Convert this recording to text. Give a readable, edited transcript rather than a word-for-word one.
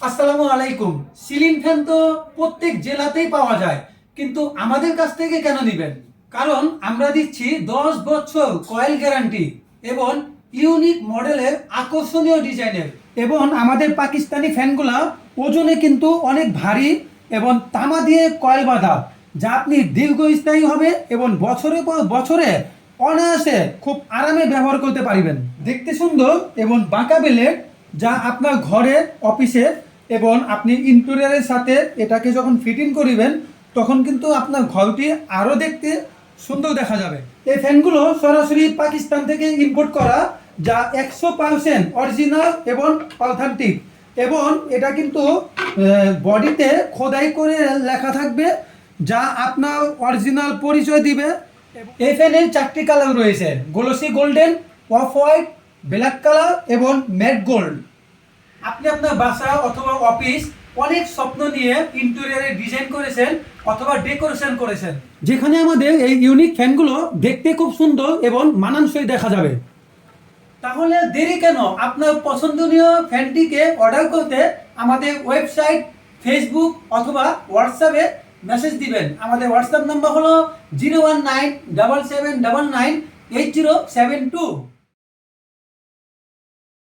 আসসালামু আলাইকুম। Ceiling fan তো প্রত্যেক জেলাতেই পাওয়া যায়, কিন্তু আমাদের কাছ থেকে কেন নিবেন? কারণ আমরা দিচ্ছি 10 বছর কয়েল গ্যারান্টি এবং ইউনিক মডেলের আকর্ষণীয় ডিজাইনের। এবং আমাদের পাকিস্তানি ফ্যানগুলা ওজনে কিন্তু অনেক ভারী এবং তামা দিয়ে কয়েল বাঁধা, যা আপনি দীর্ঘস্থায়ী হবে এবং বছরের পর বছরে অনায়াসে খুব আরামে ব্যবহার করতে পারবেন। দেখতে সুন্দর এবং বাঁকা বেলেট, যা আপনার ঘরে, অফিসে এবং আপনি ইন্টেরিয়রের সাথে এটাকে যখন ফিটিং করিবেন তখন কিন্তু আপনার ঘরটি আরও দেখতে সুন্দর দেখা যাবে। এই ফ্যানগুলো সরাসরি পাকিস্তান থেকে ইম্পোর্ট করা, যা 100% অরিজিনাল এবং অথেন্টিক। এবং এটা কিন্তু বডিতে খোদাই করে লেখা থাকবে, যা আপনার অরিজিনাল পরিচয় দিবে। এই ফ্যানের 4টি কালার রয়েছে: glossy golden, off white, black colour এবং ম্যাট গোল্ড। আপনি আপনার বাসা অথবা অফিস অনেক স্বপ্ন নিয়ে ইন্টেরিয়রে ডিজাইন করেছেন অথবা ডেকোরেশন করেছেন, যেখানে আমাদের এই ইউনিক ফ্যানগুলো দেখতে খুব সুন্দর এবং মানানসই দেখা যাবে। তাহলে দেরি কেন? আপনার পছন্দনীয় ফ্যানটিকে অর্ডার করতে আমাদের ওয়েবসাইট, ফেসবুক অথবা হোয়াটসঅ্যাপে মেসেজ দিবেন। আমাদের হোয়াটসঅ্যাপ নাম্বার হলো 01977998072।